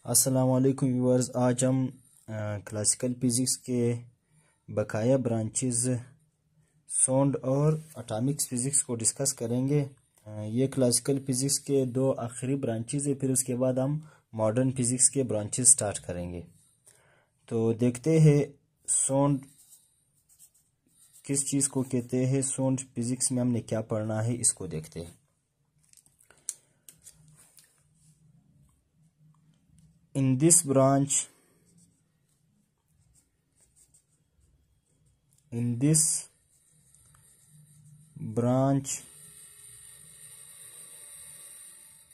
अस्सलामुअलैकुम व्यूअर्स। आज हम क्लासिकल फिज़िक्स के बकाया ब्रांचेस साउंड और एटॉमिक फिज़िक्स को डिस्कस करेंगे। ये क्लासिकल फिज़िक्स के दो आखिरी ब्रांचेस है, फिर उसके बाद हम मॉडर्न फिज़िक्स के ब्रांचेस स्टार्ट करेंगे। तो देखते हैं साउंड किस चीज़ को कहते हैं, साउंड फिज़िक्स में हमने क्या पढ़ना है, इसको देखते हैं। In this branch,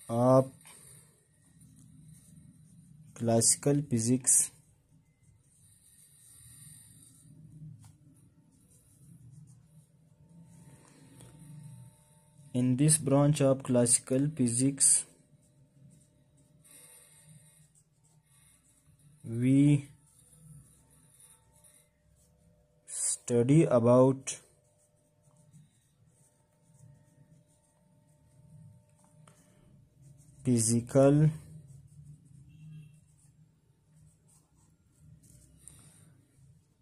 of classical physics, we study about physical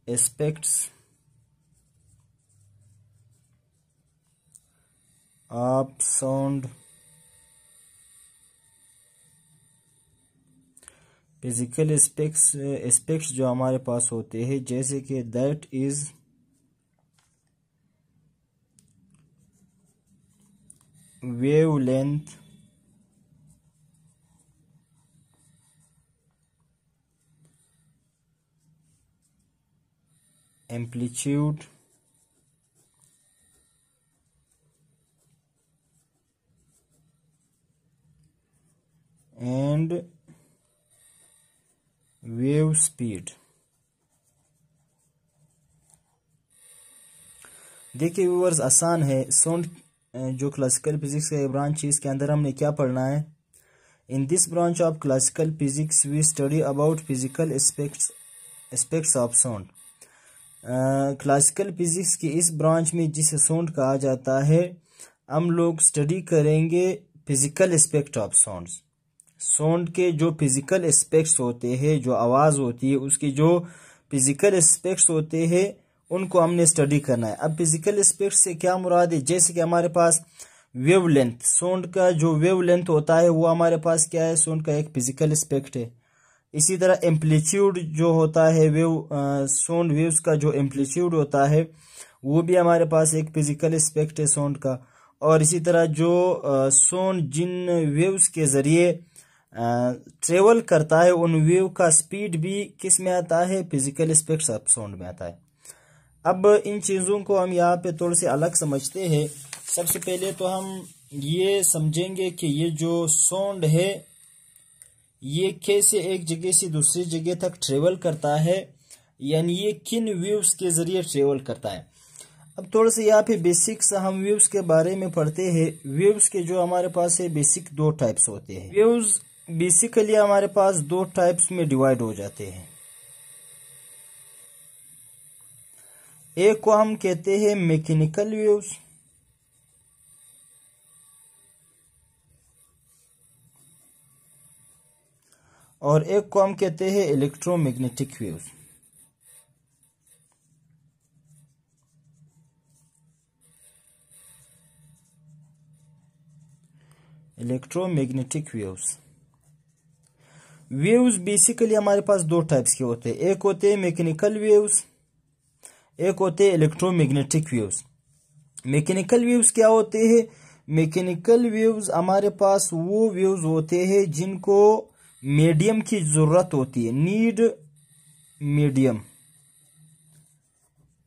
aspects of sound, physical aspects जो हमारे पास होते हैं, जैसे कि that is wavelength, amplitude, and wave speed. देखिए व्यूअर्स, आसान है। साउंड जो क्लासिकल फिजिक्स का ब्रांच है, इसके अंदर हमने क्या पढ़ना है। In this branch of classical physics we study about physical aspects of sound. Classical physics की इस ब्रांच में जिसे साउंड कहा जाता है, हम लोग स्टडी करेंगे physical aspect of sounds. Sound के जो फिजिकल एस्पेक्ट्स होते हैं, जो आवाज़ होती है उसके जो फिजिकल एस्पेक्ट्स होते हैं, उनको हमने स्टडी करना है। अब फिजिकल एस्पेक्ट्स से क्या मुराद है, जैसे कि हमारे पास वेवलेंथ, साउंड का जो वेवलेंथ होता है वो हमारे पास क्या है, साउंड का एक फिजिकल एस्पेक्ट है। इसी तरह एम्पलीट्यूड जो होता है, साउंड वेव्स का जो एम्पलीट्यूड होता है वो भी हमारे पास एक फिजिकल एस्पेक्ट है साउंड का। और इसी तरह जो साउंड जिन वेव्स के जरिए ट्रेवल करता है, उन वेव का स्पीड भी किस में आता है, फिजिकल एस्पेक्ट्स ऑफ साउंड में आता है। अब इन चीज़ों को हम यहाँ पे थोड़े से अलग समझते हैं। सबसे पहले तो हम ये समझेंगे कि ये जो साउंड है ये कैसे एक जगह से दूसरी जगह तक ट्रेवल करता है, यानी ये किन वेव्स के जरिए ट्रेवल करता है। अब थोड़ा सा यहाँ पे बेसिक्स हम वेव्स के बारे में पढ़ते हैं। वेव्स के जो हमारे पास है बेसिक दो टाइप्स होते हैं। वेव्स बेसिकली हमारे पास दो टाइप्स में डिवाइड हो जाते हैं। एक को हम कहते हैं मैकेनिकल वेव्स, और एक को हम कहते हैं electromagnetic waves. Electromagnetic waves basically हमारे पास दो टाइप्स के होते हैं। एक होते हैं मैकेनिकल वेव्स, एक होते हैं इलेक्ट्रोमैग्नेटिक वेव्स। मैकेनिकल वेव्स क्या होते हैं, मैकेनिकल वेव्स हमारे पास वो वेव्स होते हैं जिनको मीडियम की जरूरत होती है, नीड मीडियम,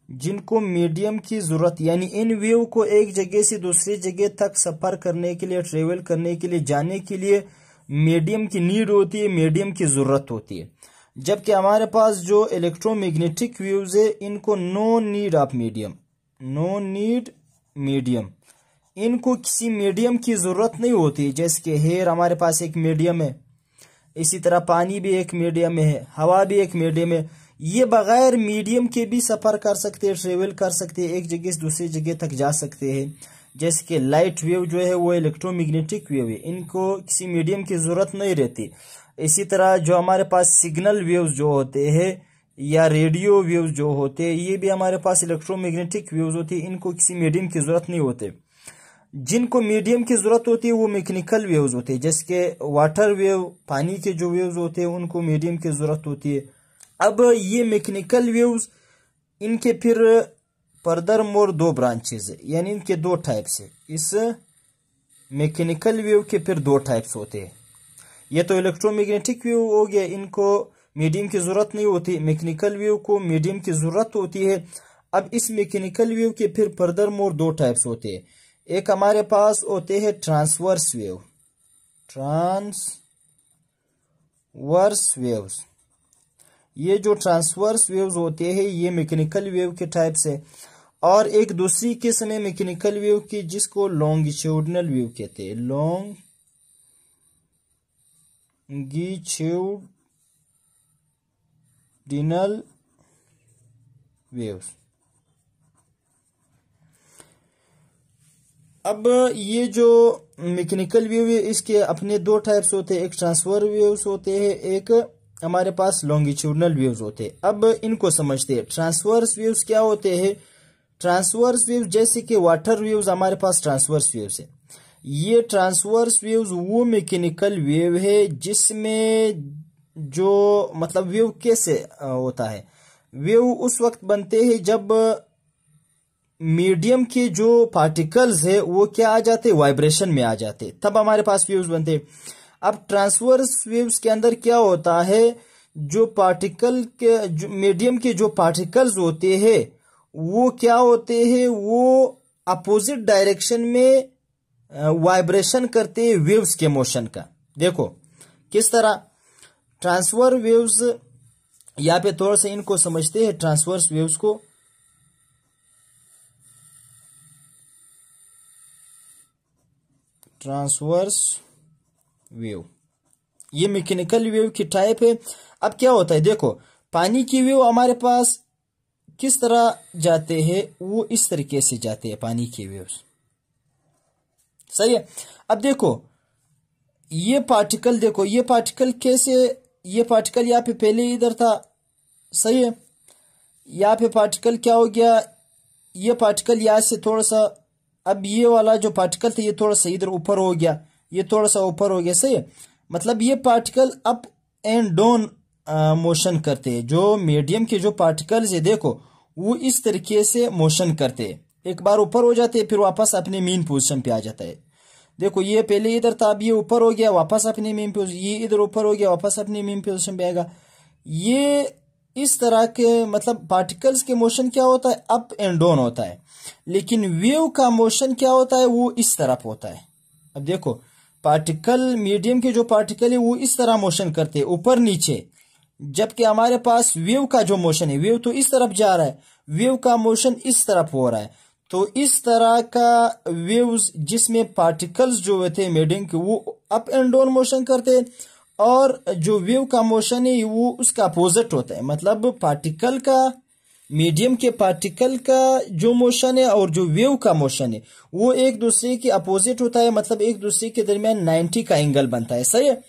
जिनको मीडियम की जरूरत, यानी इन वेव को एक जगह से दूसरी जगह तक सफर करने के लिए, ट्रेवल करने के लिए, जाने के लिए मीडियम की नीड होती है, मीडियम की जरूरत होती है। जबकि हमारे पास जो इलेक्ट्रोमैग्नेटिक वेव्स है, इनको no need of medium, no need medium, इनको किसी मीडियम की जरूरत नहीं होती। जैसे कि हेयर हमारे पास एक मीडियम है, इसी तरह पानी भी एक मीडियम है, हवा भी एक मीडियम है। ये बगैर मीडियम के भी सफर कर सकते हैं, ट्रेवल कर सकते हैं, एक जगह से दूसरी जगह तक जा सकते हैं। जैसे कि लाइट वेव जो है वो इलेक्ट्रोमैग्नेटिक वेव है, इनको किसी मीडियम की जरूरत नहीं रहती। इसी तरह जो हमारे पास सिग्नल वेव्स जो होते हैं या रेडियो वेव्स जो होते हैं, ये भी हमारे पास इलेक्ट्रोमैग्नेटिक वेव्स होती है, इनको किसी मीडियम की जरूरत नहीं होते। जिनको मीडियम की जरूरत होती है वो मैकेनिकल वेव्स होते हैं, जैसे कि वाटर वेव, पानी के जो वेव्स होते हैं उनको मीडियम की जरूरत होती है। अब ये मैकेनिकल वेव्स, इनके फिर फर्दर मोर दो ब्रांचेस है, यानी इनके दो टाइप्स है। इस मैकेनिकल वेव के फिर दो टाइप्स होते हैं। ये तो इलेक्ट्रोमैग्नेटिक वेव हो गया, इनको मीडियम की जरूरत नहीं होती। मैकेनिकल वेव को मीडियम की जरूरत होती है। अब इस मैकेनिकल वेव के फिर फर्दर मोर दो टाइप्स होते हैं। एक हमारे पास होते हैं ट्रांसवर्स वेव, ट्रांसवर्स वेव्स। ये जो ट्रांसवर्स वेव्स होते हैं ये मैकेनिकल वेव के टाइप से। और एक दूसरी किस्म है मैकेनिकल वेव की जिसको लॉन्गिट्यूडनल वेव कहते हैं, लॉन्गिट्यूडनल वेव्स। अब ये जो मैकेनिकल वेव है इसके अपने दो टाइप्स होते हैं, एक ट्रांसवर्स वेव्स होते हैं, एक हमारे पास लॉन्गिट्यूडनल वेव्स होते हैं। अब इनको समझते हैं। ट्रांसवर्स वेव्स क्या होते हैं? ट्रांसवर्स वेव्स जैसे कि वाटर वेव्स हमारे पास ट्रांसवर्स वेव्स है। ये ट्रांसवर्स वेव्स वो मैकेनिकल वेव है जिसमें जो मतलब वेव कैसे होता है, वेव उस वक्त बनते हैं जब मीडियम के जो पार्टिकल्स है वो क्या आ जाते, वाइब्रेशन में आ जाते, तब हमारे पास वेव्स बनते। अब ट्रांसवर्स वेव्स के अंदर क्या होता है, जो पार्टिकल के जो मीडियम के जो पार्टिकल्स होते हैं वो क्या होते हैं, वो अपोजिट डायरेक्शन में वाइब्रेशन करते हैं वेव्स के मोशन का। देखो किस तरह ट्रांसवर्स वेव्स, यहाँ पे थोड़ा सा इनको समझते हैं ट्रांसवर्स वेव्स को। ट्रांसवर्स वेव ये मैकेनिकल वेव की टाइप है। अब क्या होता है, देखो पानी की वेव हमारे पास किस तरह जाते हैं, वो इस तरीके से जाते हैं पानी की वेव्स, सही है। अब देखो ये पार्टिकल, देखो ये पार्टिकल कैसे, ये पार्टिकल यहाँ पे पहले इधर था, सही है। यहाँ पे पार्टिकल क्या हो गया, ये पार्टिकल यहाँ से थोड़ा सा, अब ये वाला जो पार्टिकल था ये थोड़ा सा इधर ऊपर हो गया, ये थोड़ा सा ऊपर हो गया, सही है। मतलब ये particle up and down motion करते हैं। जो मीडियम के जो पार्टिकल्स है देखो वो इस तरीके से मोशन करते हैं, एक बार ऊपर हो जाते हैं फिर वापस अपने मेन पोजीशन पे आ जाता है। देखो ये पहले इधर था, अब ये ऊपर हो गया वापस अपने मेन पोजीशन, ये इधर ऊपर हो गया वापस अपने मेन पोजीशन पे आएगा। ये इस तरह के मतलब पार्टिकल्स के मोशन क्या होता है, अप एंड डाउन होता है। लेकिन वेव का मोशन क्या होता है, वो इस तरफ होता है। अब देखो पार्टिकल, मीडियम के जो पार्टिकल है वो इस तरह मोशन करते हैं ऊपर नीचे, जबकि हमारे पास वेव का जो मोशन है, वेव तो इस तरफ जा रहा है, वेव का मोशन इस तरफ हो रहा है। तो इस तरह का वेव्स जिसमें पार्टिकल्स जो होते हैं मीडियम के वो अप एंड डाउन मोशन करते हैं, और जो वेव का मोशन है वो उसका अपोजिट होता है। मतलब पार्टिकल का, मीडियम के पार्टिकल का जो मोशन है और जो वेव का मोशन है वो एक दूसरे के अपोजिट होता है, मतलब एक दूसरे के दरमियान 90 का एंगल बनता है, सही है।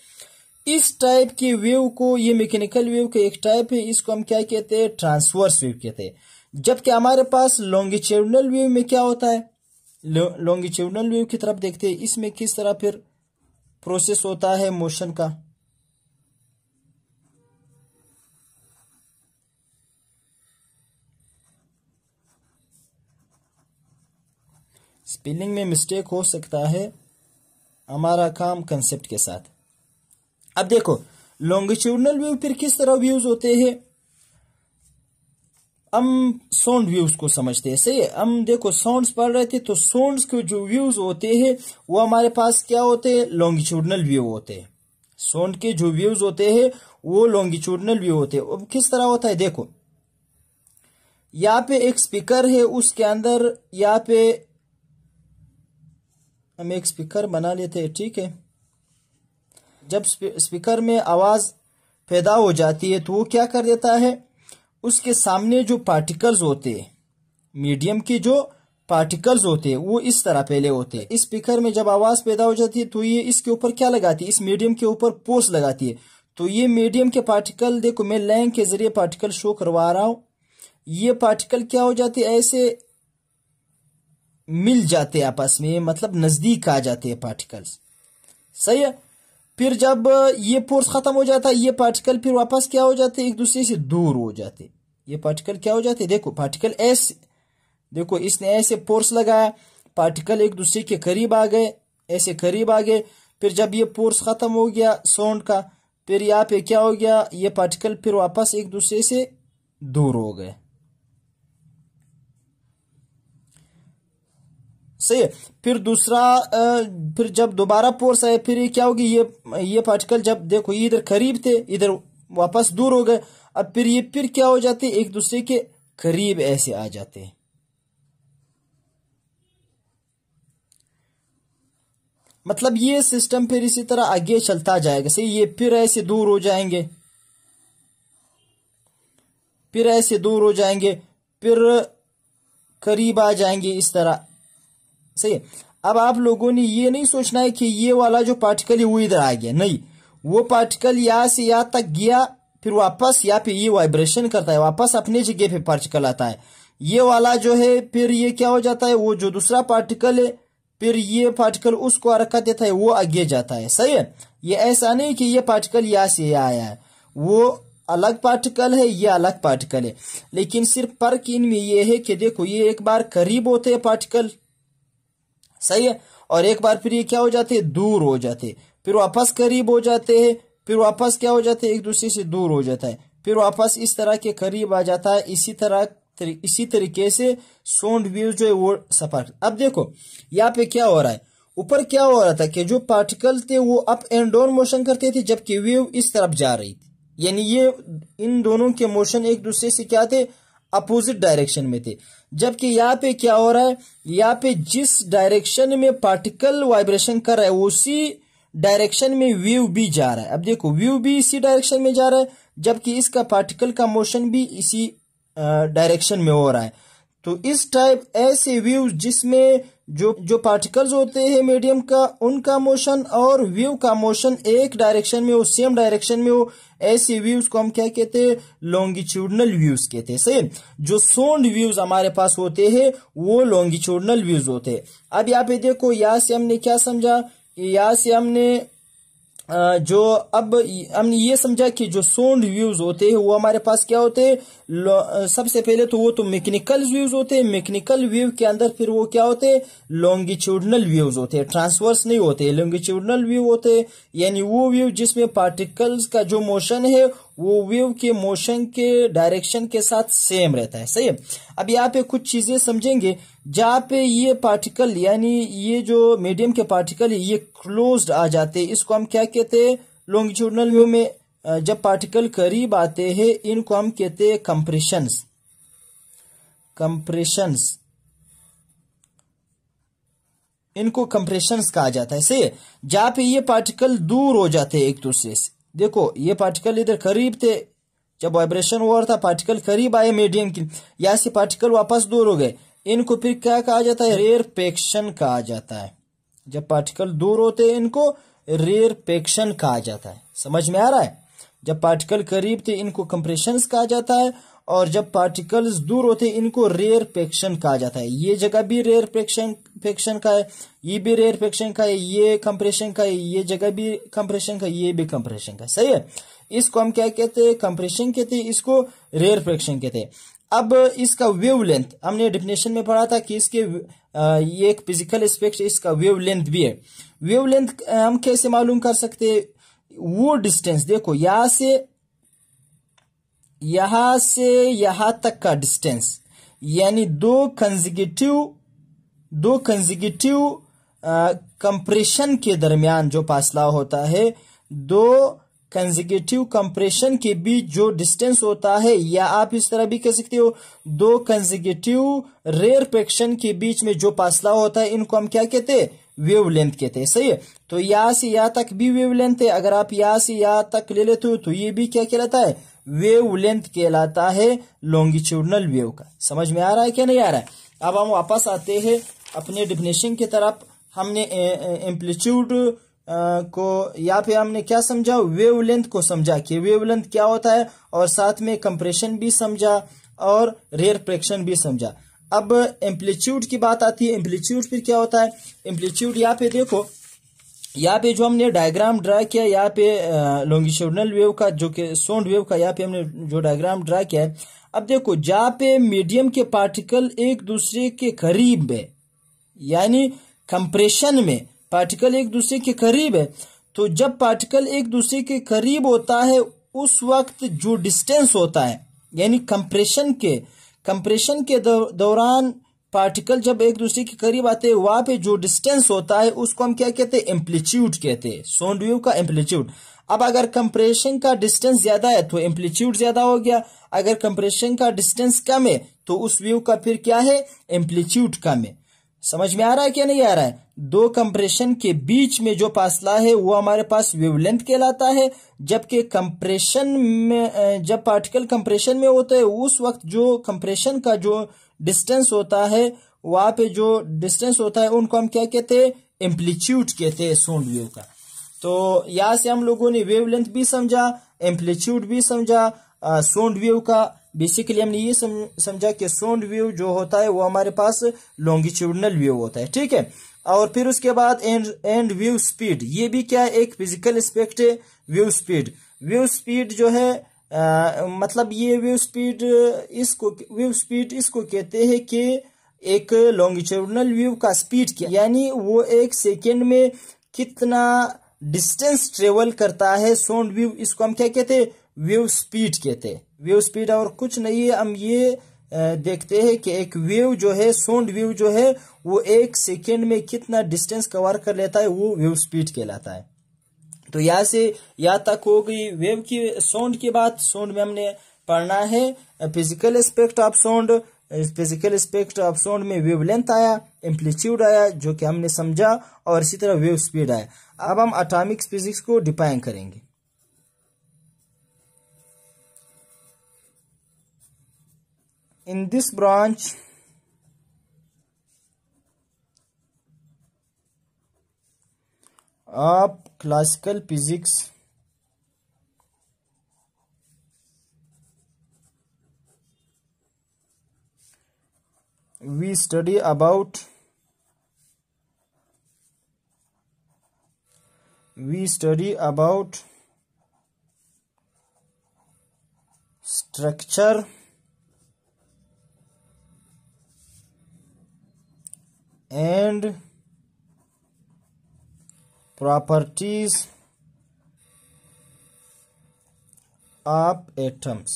इस टाइप की वेव को, ये मैकेनिकल वेव का एक टाइप है, इसको हम क्या कहते हैं, ट्रांसवर्स वेव कहते हैं। जबकि हमारे पास लॉन्गिट्यूडनल वेव में क्या होता है, लॉन्गिट्यूडनल वेव की तरफ देखते हैं, इसमें किस तरह फिर प्रोसेस होता है मोशन का। स्पेलिंग में मिस्टेक हो सकता है, हमारा काम कंसेप्ट के साथ। अब देखो लॉन्गिट्यूडनल वेव फिर किस तरह व्यूज होते हैं, हम साउंड व्यूज को समझते हैं, सही है। हम देखो साउंड्स पढ़ रहे थे, तो साउंड्स के जो व्यूज होते हैं वो हमारे पास क्या होते हैं, लॉन्गिट्यूडनल व्यू होते हैं। साउंड के जो व्यूज होते हैं वो लॉन्गिट्यूडनल व्यू होते हैं। अब किस तरह होता है, देखो यहाँ पे एक स्पीकर है, उसके अंदर यहाँ पे हम एक स्पीकर बना लेते हैं, ठीक है। जब स्पीकर में आवाज पैदा हो जाती है तो वो क्या कर देता है, उसके सामने जो पार्टिकल्स होते हैं, मीडियम के जो पार्टिकल्स होते हैं वो इस तरह पहले होते हैं। इस स्पीकर में जब आवाज पैदा हो जाती है तो ये इसके ऊपर क्या लगाती है, इस मीडियम के ऊपर पोर्स लगाती है। तो ये मीडियम के पार्टिकल, देखो मैं लाइन के जरिए पार्टिकल शो करवा रहा हूं, ये पार्टिकल क्या हो जाते हैं, ऐसे मिल जाते हैं आपस में, मतलब नजदीक आ जाते हैं पार्टिकल्स, सही है। फिर जब ये फोर्स खत्म हो जाता है, ये पार्टिकल फिर वापस क्या हो जाते हैं, एक दूसरे से दूर हो जाते। ये पार्टिकल क्या हो जाते, देखो पार्टिकल ऐसे, देखो इसने ऐसे फोर्स लगाया, पार्टिकल एक दूसरे के करीब आ गए, ऐसे करीब आ गए। फिर जब ये फोर्स खत्म हो गया साउंड का, फिर यहाँ पे क्या हो गया, ये पार्टिकल फिर वापस एक दूसरे से दूर हो गए, सही है। फिर दूसरा फिर जब दोबारा फोर्स आए, फिर ये क्या होगी, ये पार्टिकल जब देखो ये इधर करीब थे, इधर वापस दूर हो गए। अब फिर ये फिर क्या हो जाते, एक दूसरे के करीब ऐसे आ जाते हैं। मतलब ये सिस्टम फिर इसी तरह आगे चलता जाएगा, सही। ये फिर ऐसे दूर हो जाएंगे, फिर ऐसे दूर हो जाएंगे, फिर करीब आ जाएंगे, इस तरह, सही है। अब आप लोगों ने ये नहीं सोचना है कि ये वाला जो पार्टिकल है वो इधर आ गया, नहीं, वो पार्टिकल यहां से यहां तक गया, फिर वापस यहाँ पे ये वाइब्रेशन करता है, वापस अपने जगह पे पार्टिकल आता है। ये वाला जो है फिर ये क्या हो जाता है, वो जो दूसरा पार्टिकल है, फिर ये पार्टिकल उसको हरकत देता है, वो आगे जाता है, सही है। ये ऐसा नहीं कि ये पार्टिकल यहां से यहां आया है, वो अलग पार्टिकल है, ये अलग पार्टिकल है। लेकिन सिर्फ फर्क इनमें ये है कि देखो ये एक बार करीब होते हैं पार्टिकल, सही है, और एक बार फिर ये क्या हो जाते हैं, दूर हो जाते हैं, फिर वापस करीब हो जाते हैं, फिर वापस क्या हो जाते हैं, एक दूसरे से दूर हो जाता है, फिर वापस इस तरह के करीब आ जाता है। इसी तरीके से साउंड वेव जो है वो सफर। अब देखो यहाँ पे क्या हो रहा है, ऊपर क्या हो रहा था कि जो पार्टिकल थे वो अप एंड डाउन मोशन करते थे, जबकि वेव इस तरफ जा रही थी, यानी ये इन दोनों के मोशन एक दूसरे से क्या थे, अपोजिट डायरेक्शन में थे। जबकि यहाँ पे क्या हो रहा है, यहाँ पे जिस डायरेक्शन में पार्टिकल वाइब्रेशन कर रहा है उसी डायरेक्शन में वेव भी जा रहा है। अब देखो वेव भी इसी डायरेक्शन में जा रहा है, जबकि इसका पार्टिकल का मोशन भी इसी डायरेक्शन में हो रहा है। तो इस टाइप ऐसे वेव जिसमें जो पार्टिकल्स होते हैं मीडियम का, उनका मोशन और वेव का मोशन एक डायरेक्शन में हो, सेम डायरेक्शन में हो, ऐसे व्यूज को हम क्या कहते हैं, लॉन्गिट्यूडनल व्यूज कहते हैं, सही। जो साउंड व्यूज हमारे पास होते हैं वो लॉन्गिट्यूडनल व्यूज होते हैं। अब यहाँ पे देखो, यहाँ से हमने क्या समझा, यहाँ से हमने हमने ये समझा कि जो साउंड व्यूज होते हैं वो हमारे पास क्या होते हैं, सबसे पहले तो वो तो मैकेनिकल व्यूज होते हैं। मैकेनिकल व्यू के अंदर फिर वो क्या होते हैं, लॉन्गिट्यूडनल व्यूज होते हैं, ट्रांसवर्स नहीं होते, लॉन्गिट्यूडनल व्यू होते हैं। यानी वो व्यू जिसमें पार्टिकल्स का जो मोशन है वो व्यू के मोशन के डायरेक्शन के साथ सेम रहता है, सही है। अब यहाँ पे कुछ चीजें समझेंगे, जहाँ पे ये पार्टिकल यानी ये जो मीडियम के पार्टिकल है ये क्लोज्ड आ जाते हैं, इसको हम क्या कहते हैं, लॉन्गिट्यूडनल व्यू में जब पार्टिकल करीब आते हैं इनको हम कहते हैं कंप्रेशंस। इनको कंप्रेशंस कहा जाता है, सही है। जहाँ पे ये पार्टिकल दूर हो जाते हैं एक दूसरे से, देखो ये पार्टिकल इधर करीब थे, जब वाइब्रेशन हुआ था पार्टिकल करीब आए मीडियम की, यहाँ से पार्टिकल वापस दूर हो गए, इनको फिर क्या कहा जाता है, रेयरपेक्शन कहा जाता है। जब पार्टिकल दूर होते हैं इनको रेयरपेक्शन कहा जाता है, समझ में आ रहा है। जब पार्टिकल करीब थे इनको कंप्रेशंस कहा जाता है, और जब पार्टिकल्स दूर होते हैं इनको रेयरपेक्शन कहा जाता है। ये जगह भी रेयरपेक्शन का है, ये भी रेयरपेक्शन का है, ये कंप्रेशन का है, ये जगह भी कंप्रेशन का, ये भी कंप्रेशन का, सही है। इसको हम क्या कहते हैं, कंप्रेशन कहते हैं, इसको रेयरपेक्शन कहते हैं। अब इसका वेवलेंथ हमने डेफिनेशन में पढ़ा था कि इसके ये एक फिजिकल एस्पेक्ट, इसका वेवलेंथ भी है। वेवलेंथ हम कैसे मालूम कर सकते हैं, वो डिस्टेंस देखो, यहां से यहां तक का डिस्टेंस, यानी दो कंजिक्यूटिव कंप्रेशन के दरमियान जो फासला होता है, दो कंजिक्यूटिव कंप्रेशन के बीच जो डिस्टेंस होता है, या आप इस तरह भी कह सकते हो, दो कंजिक्यूटिव रेयरपेक्शन के बीच में जो फासला होता है, इनको हम क्या कहते हैं, वेवलेंथ कहते हैं, सही है। तो यहां से यहां तक भी वेवलेंथ है, अगर आप यहां से यहां तक ले लेते हो तो ये भी क्या कहलाता है, वेवलेंथ कहलाता है लॉन्गिट्यूडनल वेव का। समझ में आ रहा है क्या नहीं आ रहा है। अब हम वापस आते हैं अपने डिफिनेशन की तरफ। हमने एम्पलीट्यूड को यहाँ पे हमने क्या समझा, वेवलेंथ को समझा कि वेवलेंथ क्या होता है, और साथ में कंप्रेशन भी समझा और रेयरफैक्शन भी समझा। अब एम्पलीट्यूड की बात आती है। एम्पलीट्यूड फिर क्या होता है? एम्पलीट्यूड यहाँ पे देखो, यहाँ पे जो हमने डायग्राम ड्रा किया, यहाँ पे लॉन्गिट्यूडनल वेव का जो कि साउंड वेव का यहाँ पे हमने जो डायग्राम ड्रा किया है। अब देखो जहाँ पे मीडियम के पार्टिकल एक दूसरे के करीब है, यानी कंप्रेशन में पार्टिकल एक दूसरे के करीब है, तो जब पार्टिकल एक दूसरे के करीब होता है उस वक्त जो डिस्टेंस होता है, यानी कंप्रेशन के दौरान पार्टिकल जब एक दूसरे के करीब आते हैं वहां पे जो डिस्टेंस होता है उसको हम क्या कहते हैं? एम्पलीट्यूड कहते हैं, साउंड वेव का एम्पलीट्यूड। अब अगर कंप्रेशन का डिस्टेंस ज्यादा है तो एम्पलीट्यूड ज्यादा हो गया, अगर कंप्रेशन का डिस्टेंस कम है तो उस वेव का फिर क्या है? एम्पलीट्यूड कम है। समझ में आ रहा है क्या नहीं आ रहा है? दो कंप्रेशन के बीच में जो फासला है वो हमारे पास वेवलेंथ कहलाता है, जबकि कंप्रेशन में जब पार्टिकल कंप्रेशन में होता है उस वक्त जो कंप्रेशन का जो डिस्टेंस होता है, वहां पे जो डिस्टेंस होता है उनको हम क्या कहते हैं? एम्पलीट्यूड कहते हैं साउंड वेव का। तो यहां से हम लोगों ने वेवलेंथ भी समझा, एम्पलीट्यूड भी समझा साउंड वेव का। बेसिकली हमने ये समझा कि साउंड वेव जो होता है वो हमारे पास लॉन्गिट्यूडनल वेव होता है, ठीक है। और फिर उसके बाद एंड वेव स्पीड, ये भी क्या है? एक फिजिकल एस्पेक्ट है। वेव स्पीड जो है मतलब ये वेव स्पीड इसको कहते हैं कि एक लॉन्गिट्यूडनल वेव का स्पीड क्या, यानी वो एक सेकेंड में कितना डिस्टेंस ट्रेवल करता है साउंड वेव, इसको हम क्या कहते हैं? वेव स्पीड कहते हैं। वेव स्पीड और कुछ नहीं है, हम ये देखते हैं कि एक वेव जो है, साउंड वेव जो है, वो एक सेकेंड में कितना डिस्टेंस कवर कर लेता है, वो वेव स्पीड कहलाता है। तो यहाँ से यहाँ तक हो गई वेव की, साउंड की बात। साउंड में हमने पढ़ना है physical aspect of sound. Physical aspect of sound में वेवलेंथ आया, एम्पलीट्यूड आया जो कि हमने समझा, और इसी तरह वेव स्पीड आया। अब हम एटॉमिक फिजिक्स को डिफाइन करेंगे। In this branch of classical physics, we study about structure and properties of atoms।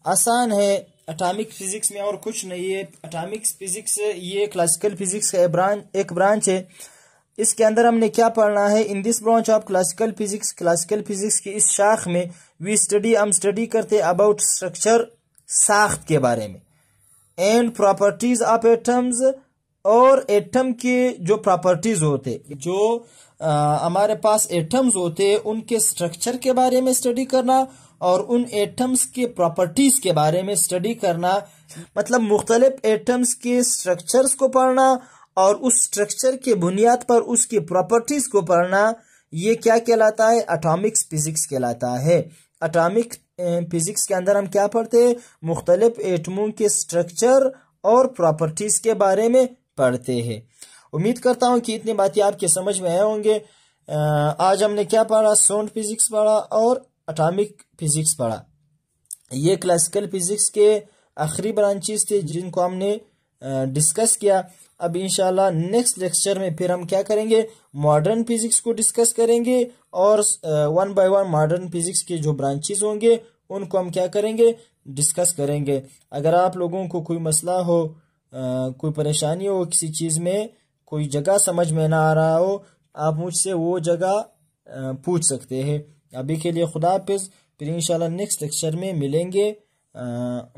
आसान है एटॉमिक फिजिक्स में, और कुछ नहीं है। एटॉमिक फिजिक्स ये क्लासिकल फिजिक्स का एक ब्रांच है। इसके अंदर हमने क्या पढ़ना है? In this branch of classical physics की इस शाख में हम स्टडी करते अबाउट स्ट्रक्चर, साख्त के बारे में, एंड प्रॉपर्टीज ऑफ एटम्स, और एटम के जो प्रॉपर्टीज होते, जो हमारे पास एटम्स होते हैं उनके स्ट्रक्चर के बारे में स्टडी करना, और उन एटम्स के प्रॉपर्टीज के बारे में स्टडी करना। मतलब मुख्तलिफ एटम्स के स्ट्रक्चर्स को पढ़ना और उस स्ट्रक्चर के बुनियाद पर उसकी प्रॉपर्टीज को पढ़ना, ये क्या कहलाता है? एटॉमिक फिजिक्स कहलाता है। एटॉमिक फिजिक्स के अंदर हम क्या पढ़ते हैं? मुख्तलिफ एटमों के स्ट्रक्चर और प्रॉपर्टीज के बारे में पढ़ते हैं। उम्मीद करता हूं कि इतनी बातें आपके समझ में आए होंगे। आज हमने क्या पढ़ा? साउंड फिजिक्स पढ़ा और एटॉमिक फिजिक्स पढ़ा। ये क्लासिकल फिजिक्स के आखिरी ब्रांचेस थे जिनको हमने डिस्कस किया। अब इंशाल्लाह नेक्स्ट लेक्चर में फिर हम क्या करेंगे? मॉडर्न फिजिक्स को डिस्कस करेंगे, और 1 बाय 1 मॉडर्न फिजिक्स के जो ब्रांचेस होंगे उनको हम क्या करेंगे? डिस्कस करेंगे। अगर आप लोगों को कोई मसला हो, कोई परेशानी हो, किसी चीज़ में कोई जगह समझ में ना आ रहा हो, आप मुझसे वो जगह पूछ सकते हैं। अभी के लिए खुदा हाफिज़। फिर इंशाल्लाह नेक्स्ट लेक्चर में मिलेंगे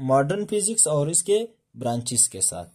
मॉडर्न फिजिक्स और इसके ब्रांचेस के साथ।